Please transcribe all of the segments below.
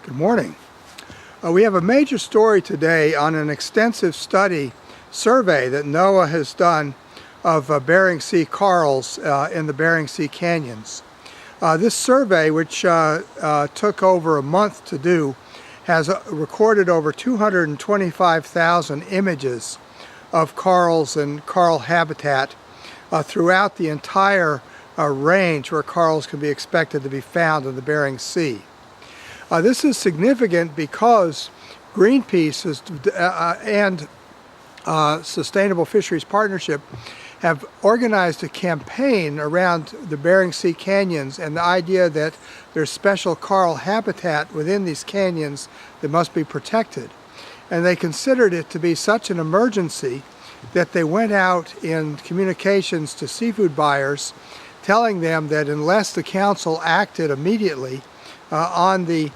Good morning. We have a major story today on an extensive survey that NOAA has done of Bering Sea Corals in the Bering Sea Canyons. This survey, which took over a month to do, has recorded over 225,000 images of corals and coral habitat throughout the entire range where corals can be expected to be found in the Bering Sea. This is significant because Greenpeace and Sustainable Fisheries Partnership have organized a campaign around the Bering Sea Canyons and the idea that there's special coral habitat within these canyons that must be protected. And they considered it to be such an emergency that they went out in communications to seafood buyers telling them that unless the council acted immediately on the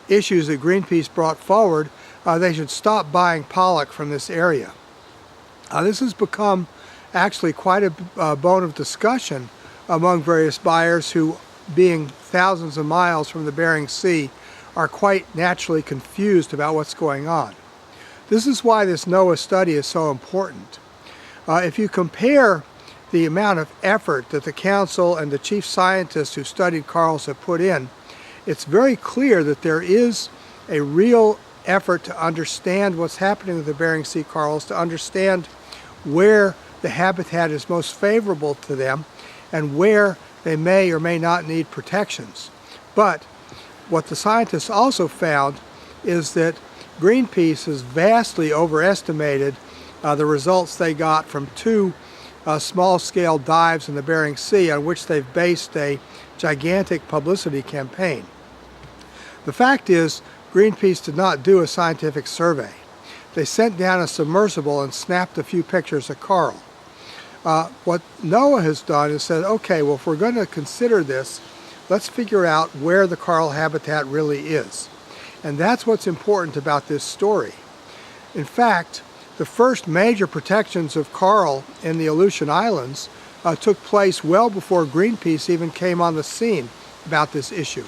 issues that Greenpeace brought forward, they should stop buying pollock from this area. This has become actually quite a bone of discussion among various buyers who, being thousands of miles from the Bering Sea, are quite naturally confused about what's going on. This is why this NOAA study is so important. If you compare the amount of effort that the council and the chief scientists who studied corals have put in, it's very clear that there is a real effort to understand what's happening with the Bering Sea corals, to understand where the habitat is most favorable to them and where they may or may not need protections. But what the scientists also found is that Greenpeace has vastly overestimated the results they got from two small-scale dives in the Bering Sea on which they've based a gigantic publicity campaign. The fact is, Greenpeace did not do a scientific survey. They sent down a submersible and snapped a few pictures of coral. What NOAA has done is said, okay, well, if we're going to consider this, let's figure out where the coral habitat really is. And that's what's important about this story. In fact, the first major protections of coral in the Aleutian Islands took place well before Greenpeace even came on the scene about this issue.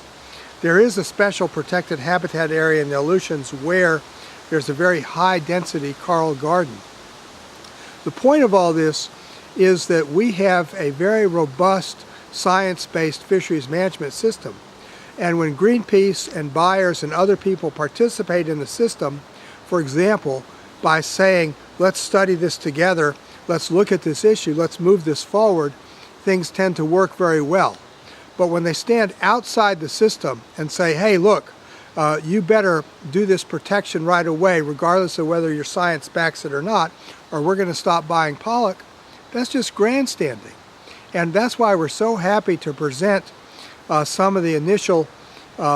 There is a special protected habitat area in the Aleutians where there's a very high density coral garden. The point of all this is that we have a very robust science-based fisheries management system. And when Greenpeace and buyers and other people participate in the system, for example, by saying, let's study this together, let's look at this issue, let's move this forward, things tend to work very well. But when they stand outside the system and say, hey, look, you better do this protection right away, regardless of whether your science backs it or not, or we're going to stop buying pollock, that's just grandstanding. And that's why we're so happy to present some of the initial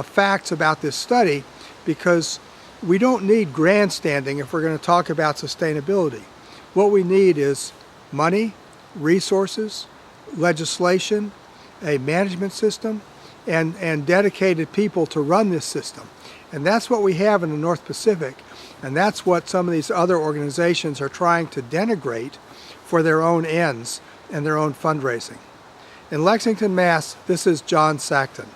facts about this study, because we don't need grandstanding if we're going to talk about sustainability. What we need is money, resources, legislation, a management system, and dedicated people to run this system. And that's what we have in the North Pacific, and that's what some of these other organizations are trying to denigrate for their own ends and their own fundraising. In Lexington, Mass., this is John Sackton.